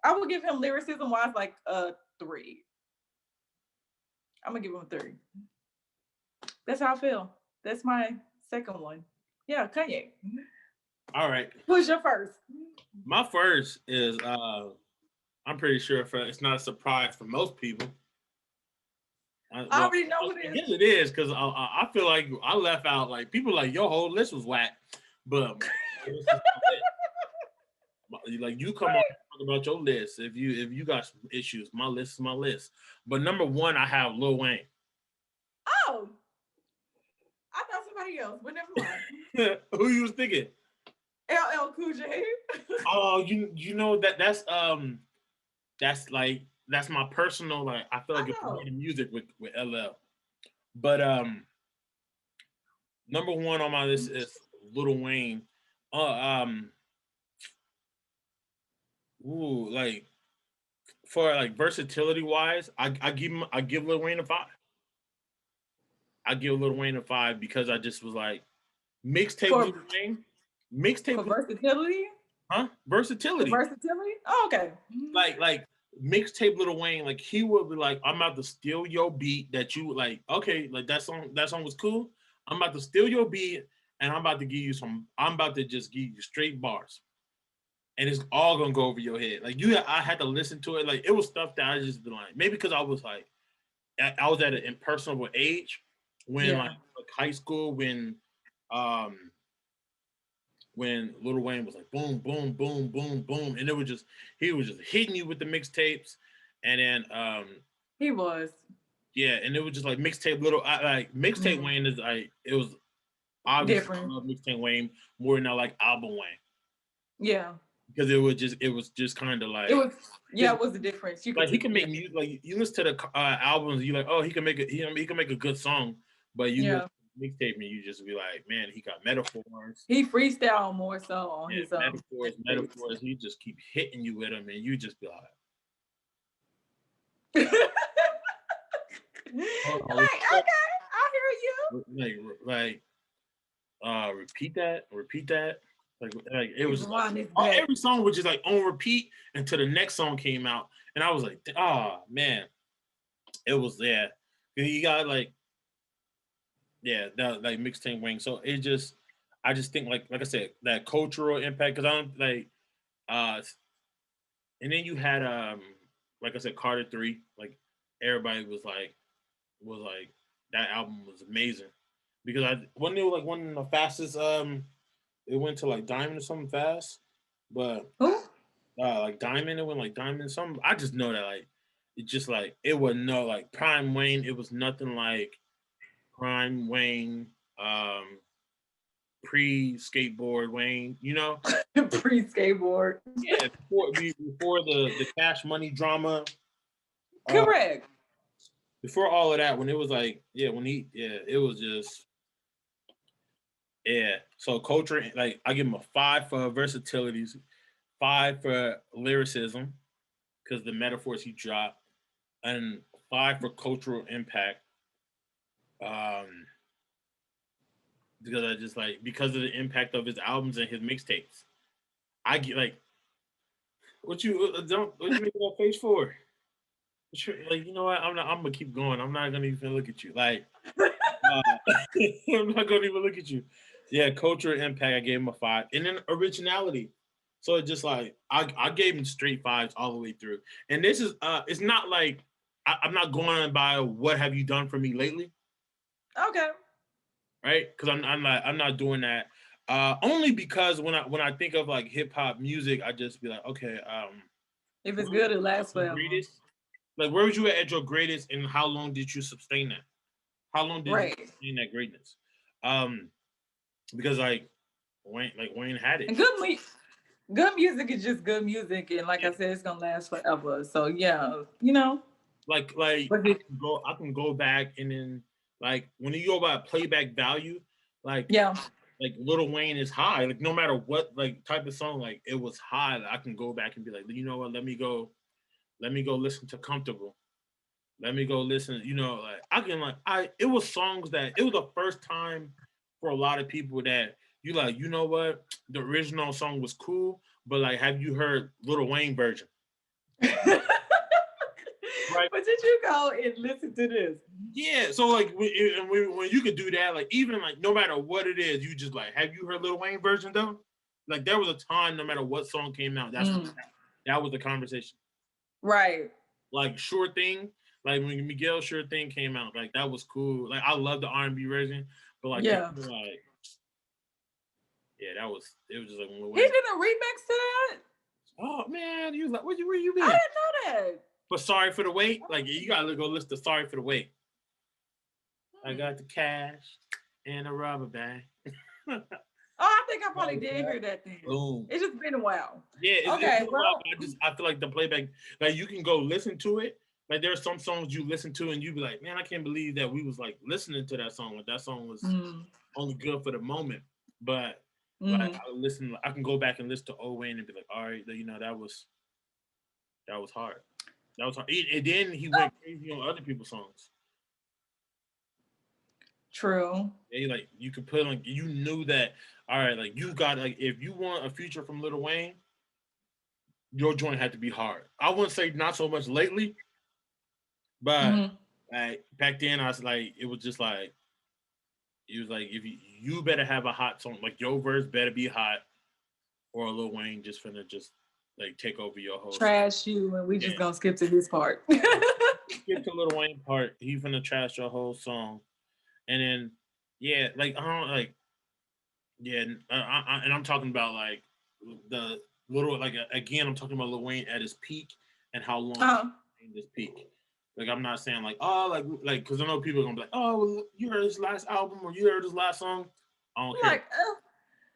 I would give him lyricism wise like a 3. I'm gonna give him a 3. That's how I feel. That's my second one. Yeah, Kanye. All right. Who's your first? My first is I'm pretty sure it's not a surprise for most people. I already know what it is. Yes, it is because I feel like I left out like people like your whole list was whack, but like you come on talk about your list if you got some issues. My list is my list. But number one, I have Lil Wayne. Oh, I thought somebody else, but never mind. Who you was thinking? LL Cool J. Oh, you know that's my personal like I feel like it's the music with LL. But number one on my list is Lil Wayne. Like for like versatility wise, I give Lil Wayne a 5. I give Lil Wayne a 5 because I just was like mixtape Lil Wayne. Mixtape for versatility? Huh? Versatility. For versatility? Oh, okay. Like mixtape Lil Wayne, like he would be like, I'm about to steal your beat that you like, okay, like that song was cool. I'm about to steal your beat and I'm about to just give you straight bars. And it's all gonna go over your head. Like I had to listen to it. Like it was stuff that I just been like, maybe because I was like, I was at an impersonal age when like high school when Lil Wayne was like boom, boom, boom, boom, boom, and he was just hitting you with the mixtapes, and then he was and it was just like mixtape mixtape Wayne is like it was obviously different. I love mixtape Wayne more than I like album Wayne. Yeah. Because it was just kind of like it was the difference. You like he can make music. Like you listen to the albums, you like, oh, he can make a good song, but you listen to mixtape and you just be like, man, he got metaphors. He freestyle more so on his metaphors. He just keep hitting you with them, and you just be like, like okay, I hear you. Like, repeat that. Like it was like, every song was just like on repeat until the next song came out, and I was like, oh man, it was there. You got like that like mixtape Wayne. So I just think like I said that cultural impact because I don't like and then you had like I said Carter 3, like everybody was like that album was amazing because wasn't it like one of the fastest it went to like Diamond or something fast, but like Diamond, it went like Diamond something. I just know that like it just like it was no like Prime Wayne. It was nothing like Prime Wayne, pre skateboard Wayne. You know, pre skateboard. Yeah, before the Cash Money drama. Correct. Before all of that, when it was like it was just. Yeah, so culture, like I give him a 5 for versatility, 5 for lyricism, because the metaphors he dropped, and 5 for cultural impact. Because I just like because of the impact of his albums and his mixtapes, I get like, what you making that face for? Like you know what? I'm gonna keep going. I'm not gonna even look at you. Like, I'm not gonna even look at you. Yeah, cultural impact. I gave him a 5, and then originality. So it just like I gave him straight 5s all the way through. And this is it's not like I'm not going by what have you done for me lately. Okay. Right? Because I'm not doing that. Only because when I think of like hip hop music, I just be like, okay, if it's good, it lasts forever. Like where was you at your greatest, and how long did you sustain that? How long did you sustain that greatness? Because like Wayne had it. And good music is just good music, and like I said, it's gonna last forever. So yeah, you know. Like I can go back and then like when you go about playback value, like like Lil Wayne is high. Like no matter what like type of song, like it was high. Like, I can go back and be like, you know what? Let me go listen to Comfortable. Let me go listen. You know, like I can like I. It was songs that it was the first time for a lot of people that you like. You know what? The original song was cool, but like, have you heard Lil Wayne version? Right. But did you go and listen to this? Yeah, so like when you could do that, like even like no matter what it is, you just like have you heard Lil Wayne version though? Like there was a time, no matter what song came out, that was the conversation. Right. Like Sure Thing, like when Miguel Sure Thing came out, like that was cool. Like I love the R&B version, but like Yeah. like yeah, it was just like Lil He Wayne. did a remix to that? Oh man, you was like where you I been? didn't know that. But Sorry for the Wait, like you gotta go listen to Sorry for the Wait. I Hmm. got the cash and a rubber band. Oh, I think I probably did hear that then. Boom. It's just been a while. Yeah, it's Okay, been a while, well, but I feel like the playback, like you can go listen to it. Like there are some songs you listen to and you be like, man, I can't believe that we was like listening to that song. Like that song was mm, only good for the moment. But like mm. I can go back and listen to Old Wayne and be like, all right, you know, that was hard. That was hard. And then he went crazy on other people's songs. True. Yeah, like you could put like you knew that. All right, like you got like if you want a feature from Lil Wayne, your joint had to be hard. I wouldn't say not so much lately, but Hmm. like back then, I was like, it was just like it was like if you better have a hot song, like your verse better be hot, or Lil Wayne just finna just like take over your whole song. Trash you, and we Yeah, just gonna skip to this part. get to Lil Wayne part, he finna trash your whole song, and then yeah, like I don't like yeah, and I'm talking about like the little like again, I'm talking about Lil Wayne at his peak and how long he Oh, maintained this peak. Like I'm not saying like oh like because I know people are gonna be like oh well, you heard his last album or you heard his last song. I don't care. like,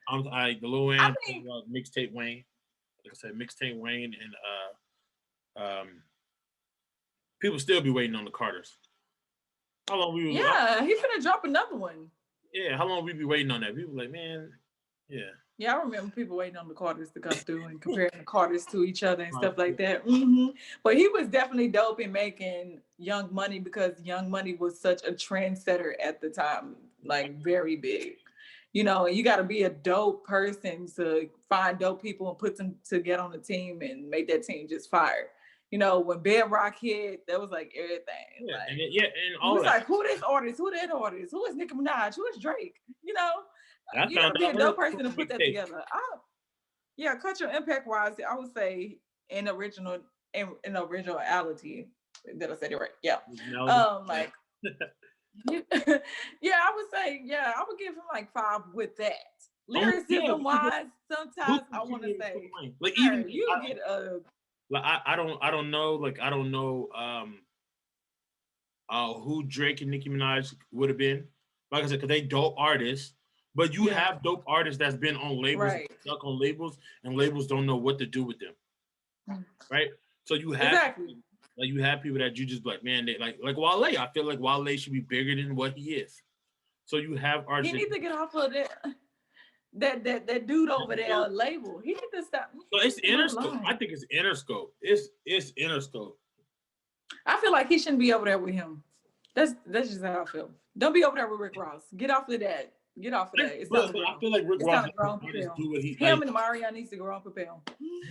I'm I the Lil Wayne I I'm talking mean, about mixtape Wayne. Like I said, mixtape Wayne and people still be waiting on the Carters. How long we was yeah, he finna drop another one. yeah how long we be waiting on that? People like man yeah. Yeah, I remember people waiting on the Carters to come through and comparing the Carters to each other and Like, stuff like that. Hmm. But he was definitely dope in making Young Money because Young Money was such a trendsetter at the time, like very big. You know, and you got to be a dope person to find dope people and put them to get on the team and make that team just fire. You know, when Bedrock hit, that was like everything. yeah, and Like yeah, and you all was that. like, who this artist? Who that artist? Who is Nicki Minaj? Who is Drake? You know, And I you got found to be out a her dope person to put that mixtape. together. Yeah, cultural impact wise, I would say in originality. Did I say it right? Yeah. Originality. Yeah. Like yeah, I would say, yeah, I would give him like 5 with that. Yeah, Lyricism because wise, sometimes Boosie I want to King say, Wayne. Like even sir, you get a like I don't know like I don't know who Drake and Nicki Minaj would have been. Like I said, because they dope artists, but you yeah, have dope artists that's been on labels, right. stuck on labels, and labels don't know what to do with them, right? So Exactly. you have people that you just like, man, they like Wale. I feel like Wale should be bigger than what he is. So you have He artists needs to get off of that dude over there label. He needs to stop. He so it's needs to move Interscope. I along. think it's Interscope. It's Interscope. I feel like he shouldn't be over there with him. That's just how I feel. Don't be over there with Rick Ross. Get off of that. Get off of that. It's time to But I grow. feel like Rick It's Ross time to grow and just propel. do what he Him like. and Marion needs to grow and propel.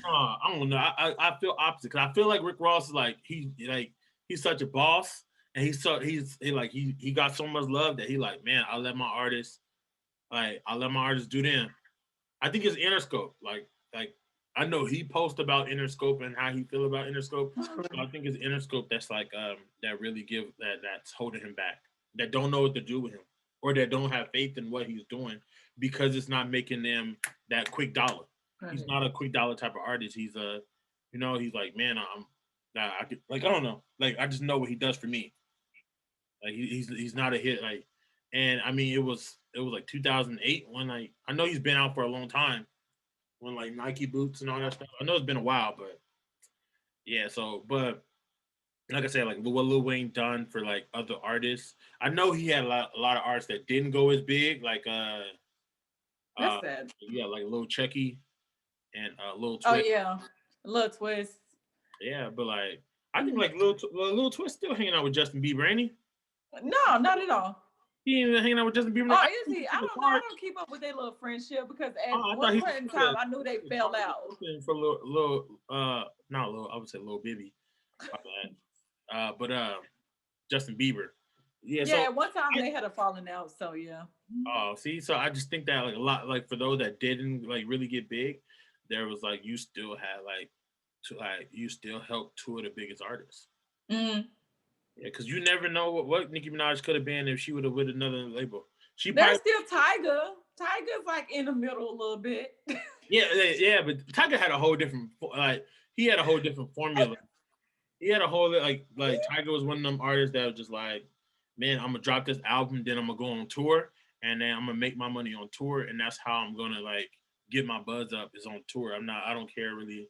I don't know. I feel opposite because I feel like Rick Ross is like he's such a boss and he got so much love that he like man I let my artists do them. I think it's Interscope. Like I know he posts about Interscope and how he feel about Interscope. So I think it's Interscope that's like that really give that's holding him back. That don't know what to do with him or that don't have faith in what he's doing because it's not making them that quick dollar. He's Right. not a quick dollar type of artist. He's he's like man I could like I don't know like I just know what he does for me. Like he's not a hit like and I mean it was like 2008 when like I know he's been out for a long time when like Nike boots and all that stuff. I know it's been a while, but yeah. So, but like I said, like what Lil Wayne done for like other artists. I know he had a lot of artists that didn't go as big, like Uh, That's sad. yeah, like Lil Chucky and Lil Oh Twist. yeah, a little twist. Yeah, but like I think like Lil Twist still hanging out with Justin Bieber, ain't he? No, not at all. He ain't even hanging out with Justin Bieber. Oh, I is think he? he's I in the don't know. I car. don't keep up with their little friendship because at I thought one he point was in trying time I knew they fell out. for not Lil, I would say Lil Bibby. My bad. But Justin Bieber. Yeah, Yeah, so at one time I they had a falling out. So yeah. see, so I just think that like a lot like for those that didn't like really get big, there was like you still had like you still helped two of the biggest artists. Mm. Yeah, because you never know what Nicki Minaj could have been if she would have with another label. She There's probably still Tiger. Tiger's like in the middle a little bit. yeah, but Tiger had a whole different like he had a whole different formula. He had a whole like Tiger was one of them artists that was just like, man, I'm gonna drop this album, then I'm gonna go on tour, and then I'm gonna make my money on tour, and that's how I'm gonna like get my buzz up is on tour. I don't care really.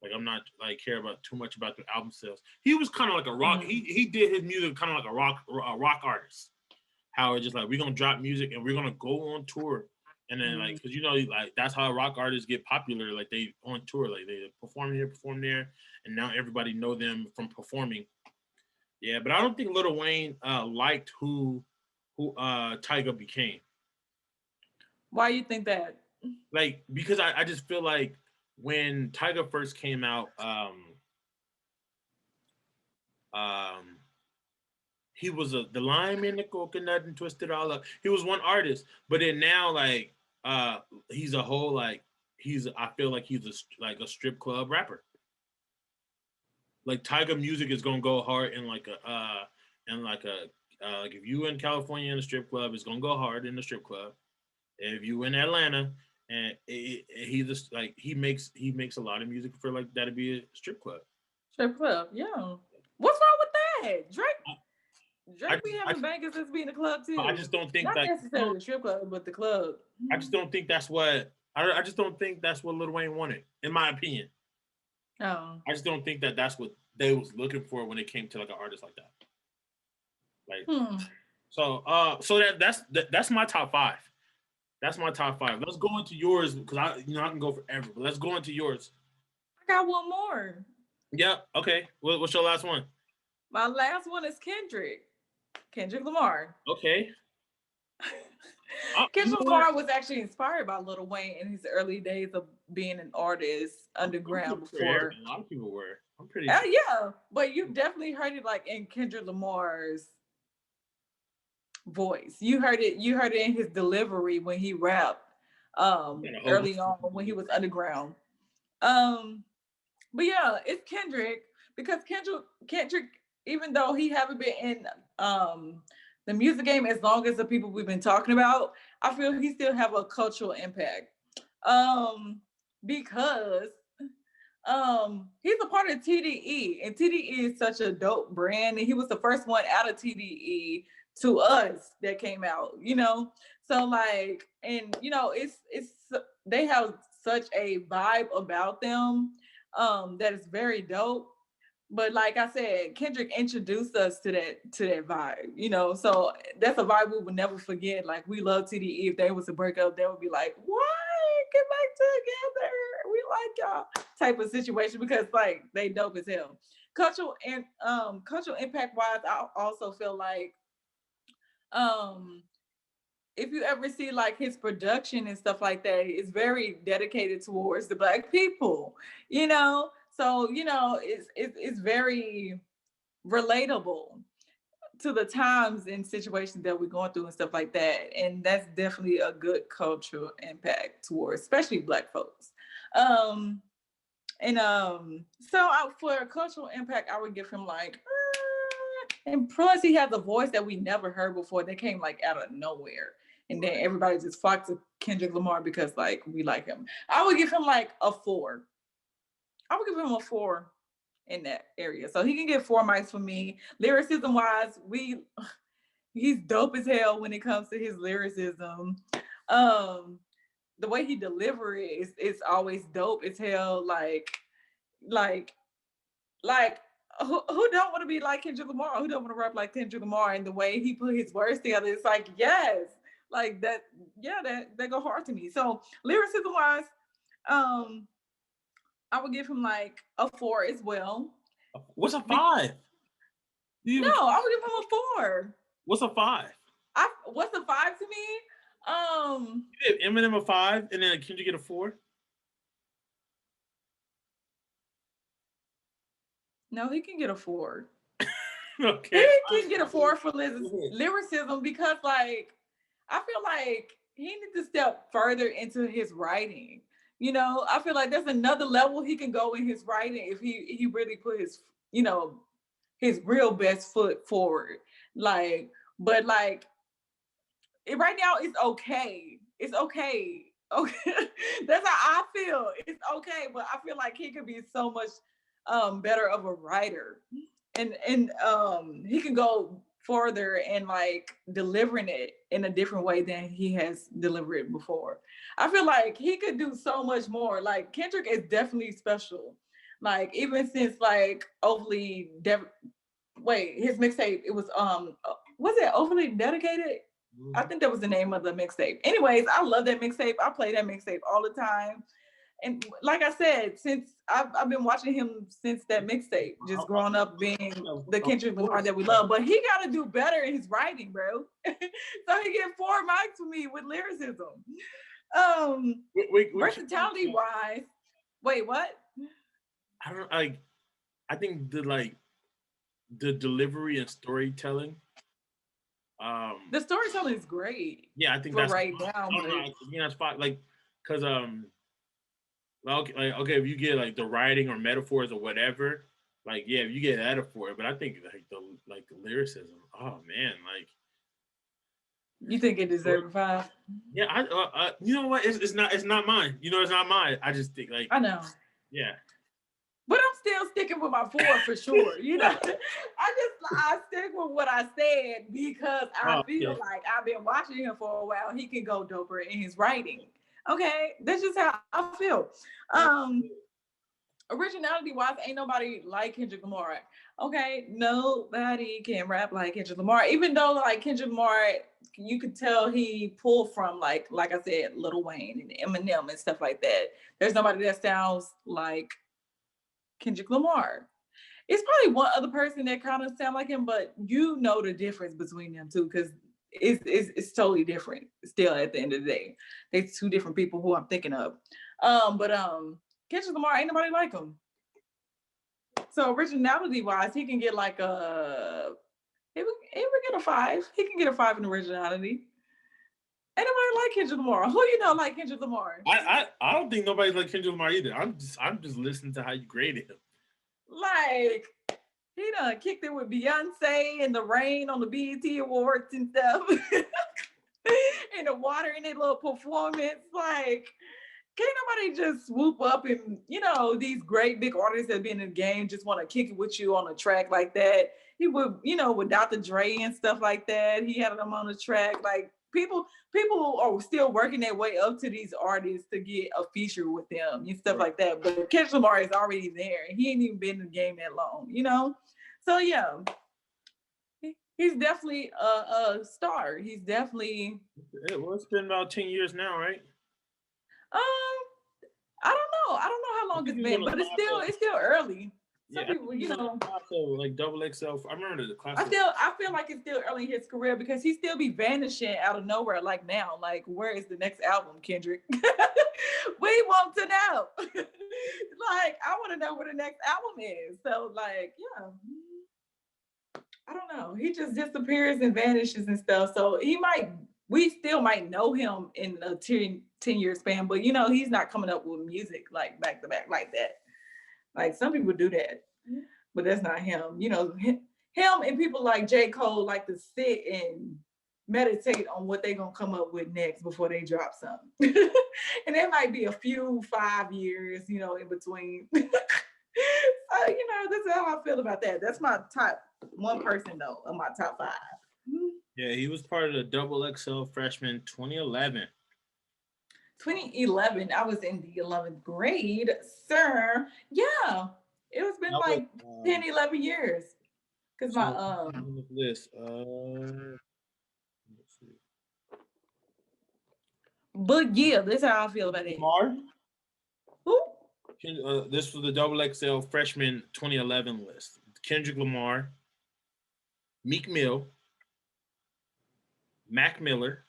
Like I'm not like care about too much about the album sales. He was kind of like a rock. He did his music kind of like a rock artist. How it's just like we're gonna drop music and we're gonna go on tour, and then like because you know like that's how rock artists get popular. Like they on tour, like they perform there, and now everybody know them from performing. Yeah, but I don't think Lil Wayne liked who Tyga became. Why you think that? Like because I just feel like when Tyga first came out, um, he was the lime in the coconut and twisted all up. He was one artist, but then now like he's a whole like I feel like he's like a strip club rapper. Like Tyga music is gonna go hard in like a like if you in California in a strip club, it's gonna go hard in the strip club. If you in Atlanta and he just like he makes a lot of music for like that'd be a strip club. Strip club, yeah. What's wrong with that? I Drake be just, having bangers that's be in the club I too. just don't think Not like necessarily the strip club, but the club. I just don't think that's what I just don't think that's what Lil Wayne wanted, in my opinion. Oh. I just don't think that that's what they was looking for when it came to like an artist like that. Like so that's my top five. That's my top five. Let's go into yours because I can go forever, but let's go into yours. I got one more. Yep. Okay. What's your last one? My last one is Kendrick Lamar. Okay. You Kendrick know what? Lamar was actually inspired by Lil Wayne in his early days of being an artist underground before. A lot of people were. I'm pretty sure. Yeah, but you definitely heard it like in Kendrick Lamar's voice. You heard it. You heard it in his delivery when he rapped early on when he was underground. Um, but yeah, it's Kendrick because Kendrick, even though he haven't been in the music game as long as the people we've been talking about, I feel he still have a cultural impact. Because he's a part of TDE, and TDE is such a dope brand, and he was the first one out of TDE to us that came out, you know. So like, and you know, it's they have such a vibe about them that is very dope. But like I said, Kendrick introduced us to that vibe, you know. So that's a vibe we would never forget. Like we love TDE. If they was to break up, they would be like, "What? Get back together. We like y'all." Type of situation because like they dope as hell. Cultural impact wise, I also feel like um if you ever see like his production and stuff like that, it's very dedicated towards the black people, you know. So you know, it's very relatable to the times and situations that we're going through and stuff like that. And that's definitely a good cultural impact towards, especially black folks. Um, so for a cultural impact, I would give him like, and plus he has a voice that we never heard before. That came like out of nowhere, and then everybody just flocked to Kendrick Lamar because like we like him. I would give him like a 4. I would give him a 4 in that area, so he can get 4 mics for me. Lyricism wise, he's dope as hell when it comes to his lyricism. The way he deliver it is always dope as hell. Like like who don't want to be like Kendrick Lamar? Who don't want to rap like Kendrick Lamar? And the way he put his words together, it's like yes, like that. Yeah, that go hard to me. So lyricism wise, um, I would give him like a 4 as well. What's a Be- 5? no, You I would give him a 4. what's a 5? What's a 5 to me? You gave Eminem a 5, and then Kendrick get a 4. No, he can get a 4. Okay. He can get a 4 for Go ahead. lyricism because, like, I feel like he needs to step further into his writing. You know, I feel like there's another level he can go in his writing if he really put his, you know, his real best foot forward. Like, but like right now it's okay. It's okay. Okay. That's how I feel. It's okay, but I feel like he could be so much better of a writer. And he can go further and like delivering it in a different way than he has delivered it before. I feel like he could do so much more. Like Kendrick is definitely special. Like even since like his mixtape, it was it overly dedicated? I think that was the name of the mixtape. Anyways, I love that mixtape. I play that mixtape all the time. And like I said, since I've been watching him since that mixtape, just growing up being the Kendrick Lamar that we love. But he got to do better in his writing, bro. So he get 4 mics for me with lyricism. Versatility wise, wait, what? I don't like. I think the delivery and storytelling. The storytelling is great. Yeah, I think for that's. right now. I don't know. I think that's fine. Like, cause okay, if you get like the writing or metaphors or whatever, like yeah, if you get that for it, but I think like the lyricism. Oh man, like you think it deserves a 5? yeah, you know what? It's not mine. You know, it's not mine. I just think like I know. yeah. But I'm still sticking with my 4 for sure. You know, I stick with what I said because I feel like I've been watching him for a while. He can go doper in his writing. Okay, that's just how I feel. Originality wise, ain't nobody like Kendrick Lamar. Okay, nobody can rap like Kendrick Lamar. Even though like Kendrick Lamar, you could tell he pulled from like I said, Lil Wayne and Eminem and stuff like that. There's nobody that sounds like Kendrick Lamar. It's probably one other person that kind of sound like him, but you know the difference between them two because it's totally different. Still, at the end of the day, they're 2 different people who I'm thinking of. But Kendrick Lamar ain't nobody like him. So originality wise, he can get like he would get a 5. He can get a 5 in originality. Ain't nobody like Kendrick Lamar. Who you know like Kendrick Lamar? I don't think nobody's like Kendrick Lamar either. I'm just listening to how you graded him. Like he done kicked it with Beyonce and the rain on the BET Awards and stuff. And the water in their little performance. Like, can't nobody just swoop up and, you know, these great big artists that been in the game just want to kick it with you on a track like that. He would, you know, with Dr. Dre and stuff like that. He had them on the track. Like people are still working their way up to these artists to get a feature with them and stuff like that. But Kendrick Lamar is already there. He ain't even been in the game that long, you know? So yeah. He's definitely a star. He's definitely Well, it's been about 10 years now, right? I don't know. I don't know how long it's been, but it's still early. Some people, you know, like double XL. I remember the class. I feel like it's still early in his career because he still be vanishing out of nowhere. Like now, like where is the next album, Kendrick? We want to know. Like I want to know where the next album is. So like, yeah. I don't know. He just disappears and vanishes and stuff. So we still might know him in a 10-year span, but you know, he's not coming up with music like back to back like that. Like some people do that, but that's not him. You know, him and people like J. Cole like to sit and meditate on what they're gonna come up with next before they drop something. And there might be a few 5 years, you know, in between. So, you know, this is how I feel about that. That's my top one person though of my top 5. Yeah, he was part of the Double XL freshman 2011. 2011, I was in the 11th grade, sir. Yeah, it was been like 10, 11 years. Because my list. Let's see. But yeah, this is how I feel about it. Lamar. Who? This was the Double XL freshman 2011 list. Kendrick Lamar, Meek Mill, Mac Miller,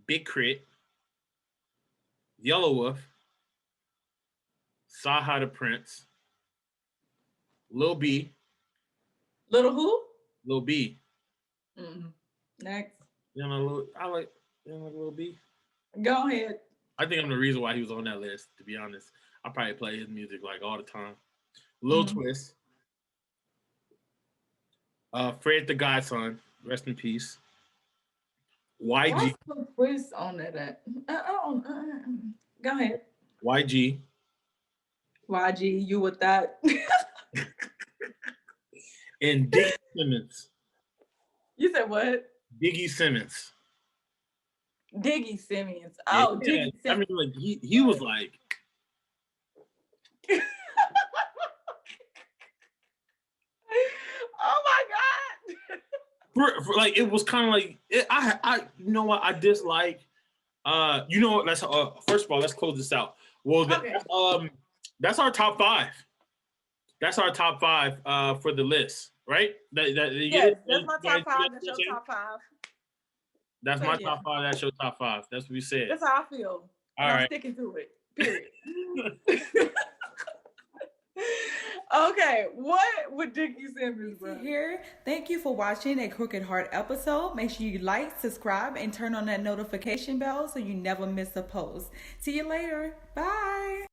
Big Crit, Yellow Wolf, Saha the Prince, Lil B. Little who? Lil B. Next. I like Lil B. Go ahead. I think I'm the reason why he was on that list, to be honest. I probably play his music like all the time. Lil Twist. Fred the Godson, rest in peace. YG. What's the twist on that? Go ahead. YG. YG, you with that? And Diggy Simmons. You said what? Diggy Simmons. Diggy Simmons. Oh, yeah. Diggy Simmons. I mean, like he was like. Oh my god! For like, it was kind of like I you know what I dislike. You know what? Let's first of all, let's close this out. Well, that's our top 5. That's our top 5 for the list, right? Yes, that's my top 5. That's your top 5. That's my top 5. That's your top 5. That's what we said. That's how I feel. I'm sticking to it. Period. Okay, what would Diggy Simmons bro? Here, thank you for watching a Crooked Heart episode. Make sure you like, subscribe, and turn on that notification bell so you never miss a post. See you later. Bye.